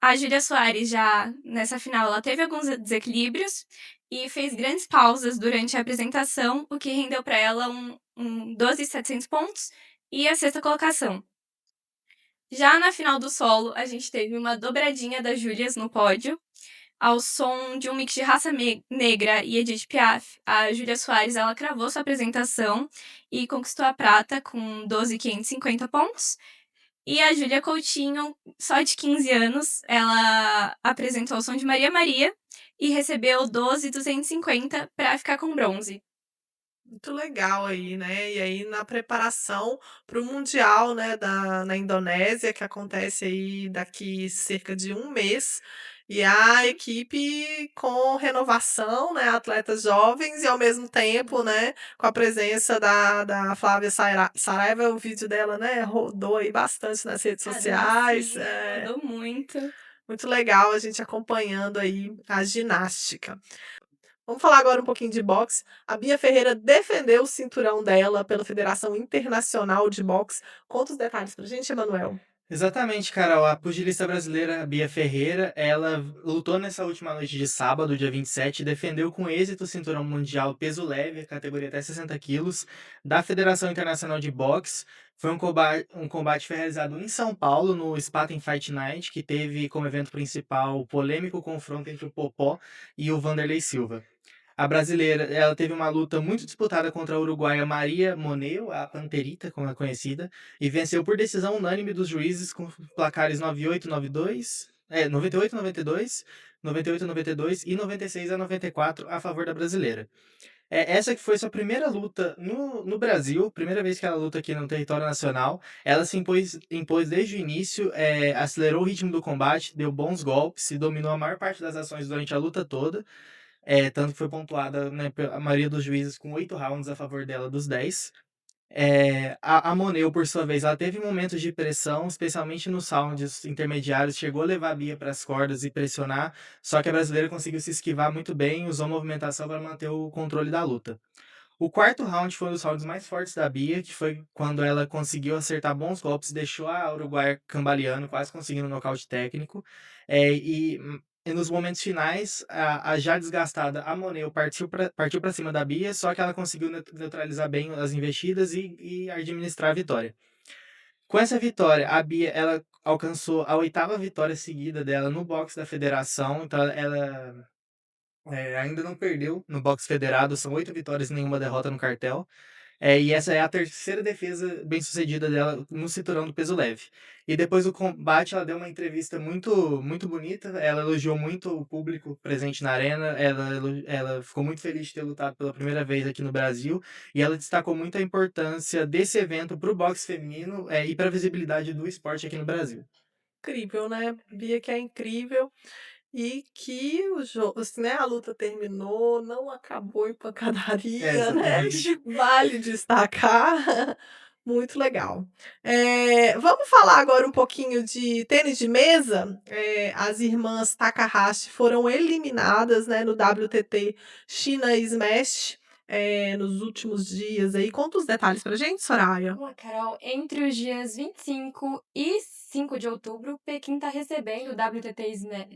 A Júlia Soares, já nessa final, ela teve alguns desequilíbrios e fez grandes pausas durante a apresentação, o que rendeu para ela um 12.700 pontos e a sexta colocação. Já na final do solo, a gente teve uma dobradinha das Júlias no pódio. Ao som de um mix de Raça Negra e Edith Piaf, a Júlia Soares ela cravou sua apresentação e conquistou a prata com 12.550 pontos. E a Júlia Coutinho, só de 15 anos, ela apresentou o som de Maria Maria e recebeu 12.250 para ficar com bronze. Muito legal aí, né? E aí na preparação para o Mundial, né, na Indonésia, que acontece aí daqui cerca de um mês. E a equipe com renovação, né? Atletas jovens e ao mesmo tempo, né? Com a presença da Flávia Saraiva, o vídeo dela, né? Rodou aí bastante nas redes sociais. Rodou muito. Muito legal a gente acompanhando aí a ginástica. Vamos falar agora um pouquinho de boxe. A Bia Ferreira defendeu o cinturão dela pela Federação Internacional de Boxe. Conta os detalhes pra gente, Emanuel. Exatamente, Carol. A pugilista brasileira a Bia Ferreira, ela lutou nessa última noite de sábado, dia 27, e defendeu com êxito o cinturão mundial peso leve, categoria até 60 quilos, da Federação Internacional de Boxe. Foi um combate foi realizado em São Paulo, no Spartan Fight Night, que teve como evento principal o polêmico confronto entre o Popó e o Vanderlei Silva. A brasileira, ela teve uma luta muito disputada contra a uruguaia Maria Moneo, a Panterita, como é conhecida, e venceu por decisão unânime dos juízes com placares 98-92, 98-92, 98-92 e 96-94 a favor da brasileira. Essa que foi sua primeira luta no Brasil, primeira vez que ela luta aqui no território nacional. Ela se impôs desde o início, acelerou o ritmo do combate, deu bons golpes e dominou a maior parte das ações durante a luta toda. Tanto que foi pontuada, né, a maioria dos juízes com 8 rounds a favor dela dos 10. A Moneu, por sua vez, ela teve momentos de pressão, especialmente nos rounds intermediários, chegou a levar a Bia para as cordas e pressionar, só que a brasileira conseguiu se esquivar muito bem e usou a movimentação para manter o controle da luta. O quarto round foi um dos rounds mais fortes da Bia, que foi quando ela conseguiu acertar bons golpes, deixou a uruguaia cambaleando, quase conseguindo um nocaute técnico. E nos momentos finais, a já desgastada a Moneu partiu pra cima da Bia, só que ela conseguiu neutralizar bem as investidas e administrar a vitória. Com essa vitória, a Bia ela alcançou a 8ª vitória seguida dela no boxe da federação, então ela ainda não perdeu no boxe federado, são 8 vitórias e nenhuma derrota no cartel. E essa é a terceira defesa bem-sucedida dela no cinturão do peso leve. E depois do combate, ela deu uma entrevista muito, muito bonita. Ela elogiou muito o público presente na arena. Ela ficou muito feliz de ter lutado pela primeira vez aqui no Brasil. E ela destacou muito a importância desse evento para o boxe feminino e para a visibilidade do esporte aqui no Brasil. Incrível, né? Bia que é incrível. E que o jogo, assim, né, a luta terminou, não acabou em pancadaria, né? Exatamente. Vale destacar. Muito legal. Vamos falar agora um pouquinho de tênis de mesa. As irmãs Takahashi foram eliminadas, né, no WTT China Smash, nos últimos dias aí. Conta os detalhes pra gente, Soraya. Boa, Carol, entre os dias 25 e 5 de outubro, Pequim está recebendo o WTT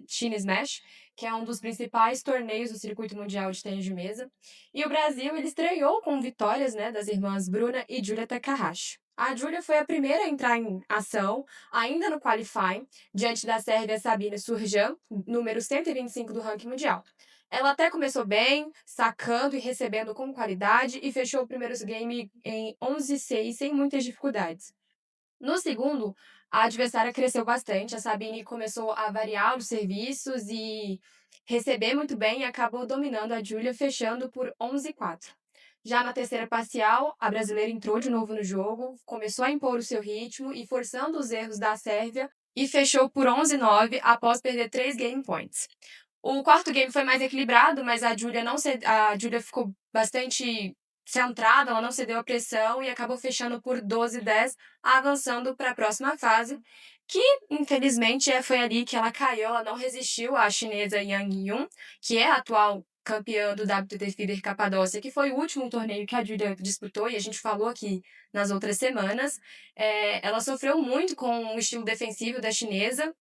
China Smash, que é um dos principais torneios do circuito mundial de tênis de mesa. E o Brasil, ele estreou com vitórias, né, das irmãs Bruna e Julia Takahashi. A Julia foi a primeira a entrar em ação, ainda no qualifying, diante da sérvia Sabine Surjan, número 125 do ranking mundial. Ela até começou bem, sacando e recebendo com qualidade e fechou o primeiro game em 11-6 sem muitas dificuldades. No segundo, a adversária cresceu bastante, a Sabine começou a variar os serviços e receber muito bem e acabou dominando a Julia, fechando por 11-4. Já na terceira parcial, a brasileira entrou de novo no jogo, começou a impor o seu ritmo e forçando os erros da Sérvia e fechou por 11-9 após perder 3 game points. O quarto game foi mais equilibrado, mas a Julia ficou bastante centrada, ela não cedeu a pressão e acabou fechando por 12-10, avançando para a próxima fase, que infelizmente foi ali que ela caiu, ela não resistiu à chinesa Yang Yun, que é a atual campeã do WTT FIDE Capadócia, que foi o último torneio que a Julia disputou, e a gente falou aqui nas outras semanas. Ela sofreu muito com o estilo defensivo da chinesa,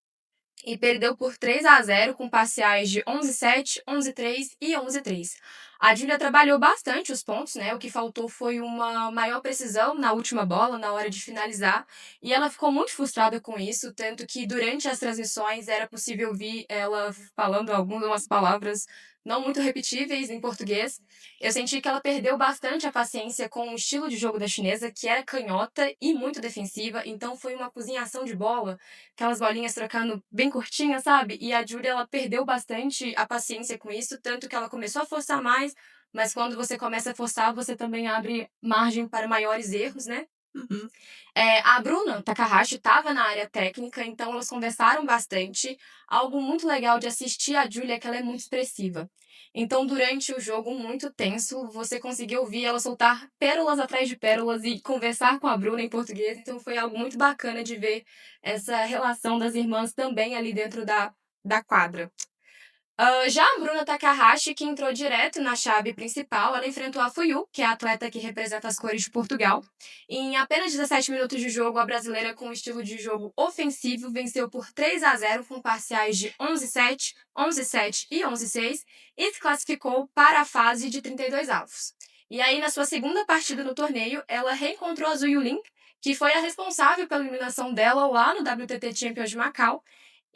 e perdeu por 3-0 com parciais de 11-7, 11-3 e 11-3. A Julia trabalhou bastante os pontos, né? O que faltou foi uma maior precisão na última bola, na hora de finalizar, e ela ficou muito frustrada com isso, tanto que durante as transmissões era possível ouvir ela falando algumas palavras não muito repetíveis em português. Eu senti que ela perdeu bastante a paciência com o estilo de jogo da chinesa, que era canhota e muito defensiva, então foi uma cozinhação de bola, aquelas bolinhas trocando bem curtinhas, sabe? E a Julia, ela perdeu bastante a paciência com isso, tanto que ela começou a forçar mais, mas quando você começa a forçar, você também abre margem para maiores erros, né? Uhum. A Bruna Takahashi estava na área técnica, então elas conversaram bastante. Algo muito legal de assistir a Julia é que ela é muito expressiva. Então, durante o jogo muito tenso, você conseguiu ouvir ela soltar pérolas atrás de pérolas e conversar com a Bruna em português. Então, foi algo muito bacana de ver essa relação das irmãs também ali dentro da quadra. Já a Bruna Takahashi, que entrou direto na chave principal, ela enfrentou a Fuyu, que é a atleta que representa as cores de Portugal. Em apenas 17 minutos de jogo, a brasileira, com um estilo de jogo ofensivo, venceu por 3-0 com parciais de 11-7, 11-7 e 11-6 e se classificou para a fase de 32 avos. E aí, na sua segunda partida no torneio, ela reencontrou a Zhu Yulin, que foi a responsável pela eliminação dela lá no WTT Champions de Macau.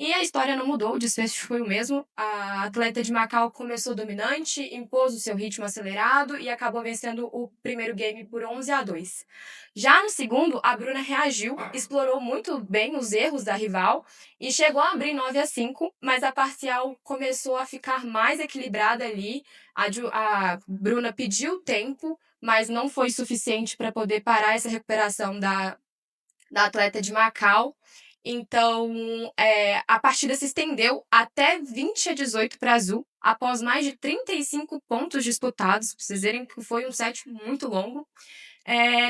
E a história não mudou, o desfecho foi o mesmo. A atleta de Macau começou dominante, impôs o seu ritmo acelerado e acabou vencendo o primeiro game por 11-2. Já no segundo, a Bruna reagiu, explorou muito bem os erros da rival e chegou a abrir 9-5, mas a parcial começou a ficar mais equilibrada ali. A Bruna pediu tempo, mas não foi suficiente para poder parar essa recuperação da atleta de Macau. Então, a partida se estendeu até 20-18 para a Azul, após mais de 35 pontos disputados. Pra vocês verem que foi um set muito longo.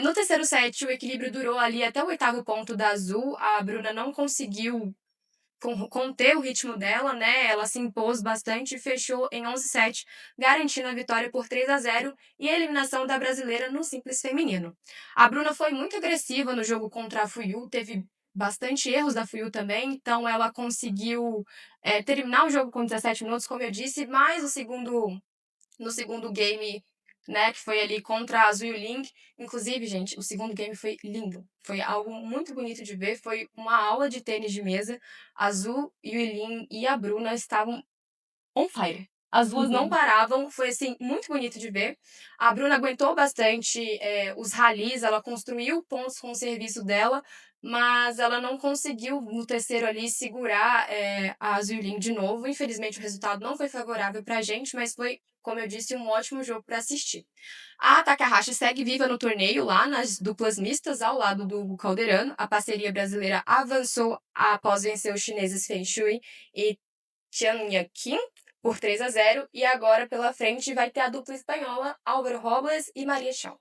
No terceiro set, o equilíbrio durou ali até o 8º ponto da Azul. A Bruna não conseguiu conter o ritmo dela, né? Ela se impôs bastante e fechou em 11-7, garantindo a vitória por 3-0 e a eliminação da brasileira no simples feminino. A Bruna foi muito agressiva no jogo contra a Fuyu, teve bastante erros da Fuyu também, então ela conseguiu terminar o jogo com 17 minutos, como eu disse, mas no segundo game, né, que foi ali contra a Zhu Yuling. Inclusive, gente, o segundo game foi lindo. Foi algo muito bonito de ver. Foi uma aula de tênis de mesa. A Zhu Yuling e a Bruna estavam on fire. As duas não paravam, foi assim, muito bonito de ver. A Bruna aguentou bastante os rallies, ela construiu pontos com o serviço dela, mas ela não conseguiu no terceiro ali segurar a Zuling de novo. Infelizmente o resultado não foi favorável pra gente, mas foi, como eu disse, um ótimo jogo para assistir. A Takahashi segue viva no torneio lá nas duplas mistas ao lado do Calderano. A parceria brasileira avançou após vencer os chineses Feng Shui e Tian Yaqin por 3-0, e agora pela frente vai ter a dupla espanhola Álvaro Robles e Maria Chão.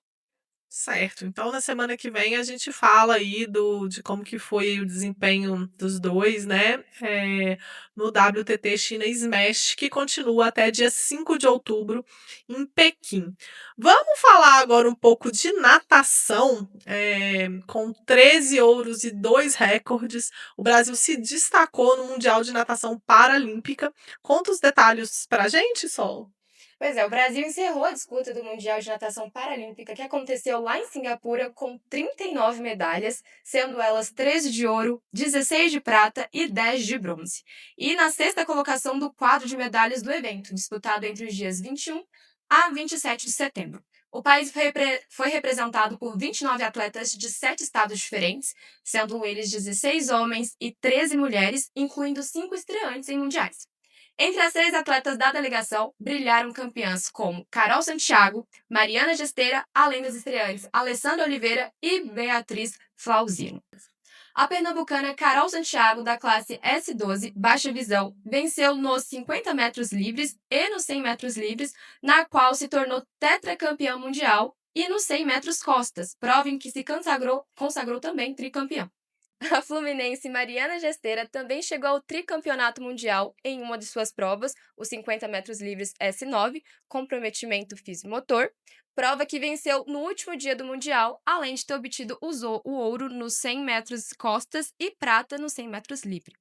Certo. Então, na semana que vem, a gente fala aí de como que foi o desempenho dos dois, né? No WTT China Smash, que continua até dia 5 de outubro em Pequim. Vamos falar agora um pouco de natação, com 13 ouros e 2 recordes. O Brasil se destacou no Mundial de Natação Paralímpica. Conta os detalhes pra gente, Sol. Pois é, o Brasil encerrou a disputa do Mundial de Natação Paralímpica, que aconteceu lá em Singapura, com 39 medalhas, sendo elas 13 de ouro, 16 de prata e 10 de bronze. E na sexta colocação do quadro de medalhas do evento, disputado entre os dias 21 a 27 de setembro. O país foi representado por 29 atletas de 7 estados diferentes, sendo eles 16 homens e 13 mulheres, incluindo 5 estreantes em mundiais. Entre as 3 atletas da delegação, brilharam campeãs como Carol Santiago, Mariana Gesteira, além das estreantes Alessandra Oliveira e Beatriz Flauzino. A pernambucana Carol Santiago, da classe S12 Baixa Visão, venceu nos 50 metros livres e nos 100 metros livres, na qual se tornou tetracampeã mundial, e nos 100 metros costas, prova em que se consagrou também tricampeã. A fluminense Mariana Gesteira também chegou ao tricampeonato mundial em uma de suas provas, os 50 metros livres S9, comprometimento físico-motor, prova que venceu no último dia do mundial, além de ter obtido o ouro nos 100 metros costas e prata nos 100 metros livre.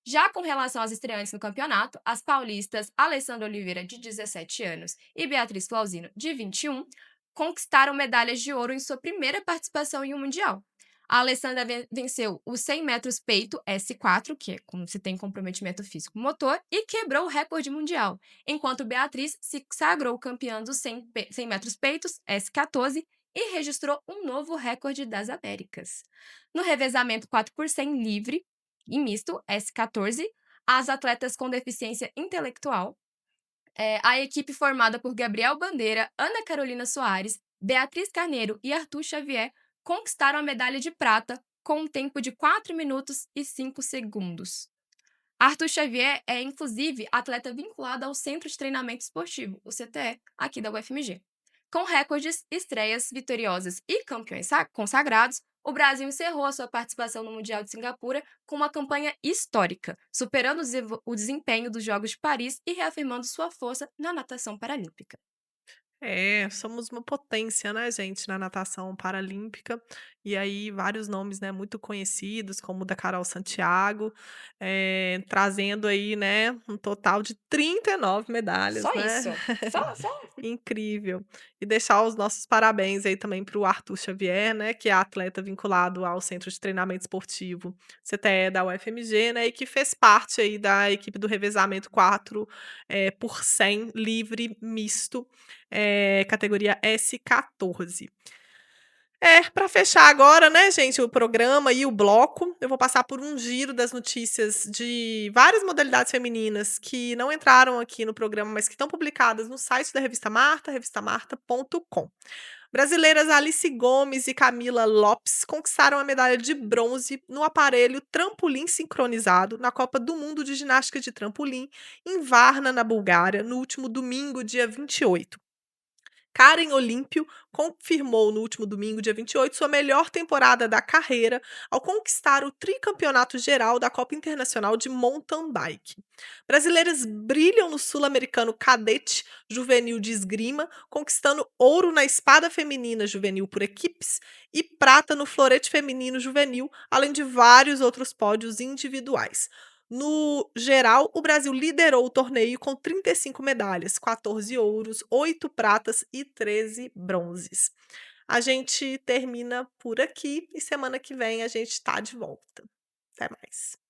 Já com relação às estreantes no campeonato, as paulistas Alessandra Oliveira, de 17 anos, e Beatriz Flauzino, de 21, conquistaram medalhas de ouro em sua primeira participação em um mundial. A Alessandra venceu os 100 metros peito S4, que é como se tem comprometimento físico-motor, e quebrou o recorde mundial, enquanto Beatriz se sagrou campeã dos 100 metros peitos S14 e registrou um novo recorde das Américas. No revezamento 4x100 livre e misto S14, as atletas com deficiência intelectual, a equipe formada por Gabriel Bandeira, Ana Carolina Soares, Beatriz Carneiro e Arthur Xavier conquistaram a medalha de prata com um tempo de 4 minutos e 5 segundos. Arthur Xavier é, inclusive, atleta vinculado ao Centro de Treinamento Esportivo, o CTE, aqui da UFMG. Com recordes, estreias vitoriosas e campeões consagrados, o Brasil encerrou a sua participação no Mundial de Singapura com uma campanha histórica, superando o desempenho dos Jogos de Paris e reafirmando sua força na natação paralímpica. Somos uma potência, né, gente, na natação paralímpica. E aí, vários nomes, né, muito conhecidos, como o da Carol Santiago, trazendo aí, né, um total de 39 medalhas, Só né? isso. Só. Incrível. E deixar os nossos parabéns aí também para o Arthur Xavier, né, que é atleta vinculado ao Centro de Treinamento Esportivo CTE da UFMG, né, e que fez parte aí da equipe do revezamento 4 por 100 livre misto, categoria S14. Para fechar agora, né, gente, o programa e o bloco, eu vou passar por um giro das notícias de várias modalidades femininas que não entraram aqui no programa, mas que estão publicadas no site da Revista Marta, revistamarta.com. Brasileiras Alice Gomes e Camila Lopes conquistaram a medalha de bronze no aparelho trampolim sincronizado na Copa do Mundo de Ginástica de Trampolim em Varna, na Bulgária, no último domingo, dia 28. Karen Olímpio confirmou no último domingo, dia 28, sua melhor temporada da carreira ao conquistar o tricampeonato geral da Copa Internacional de Mountain Bike. Brasileiras brilham no Sul-Americano Cadete Juvenil de Esgrima, conquistando ouro na espada feminina juvenil por equipes e prata no florete feminino juvenil, além de vários outros pódios individuais. No geral, o Brasil liderou o torneio com 35 medalhas, 14 ouros, 8 pratas e 13 bronzes. A gente termina por aqui e semana que vem a gente está de volta. Até mais.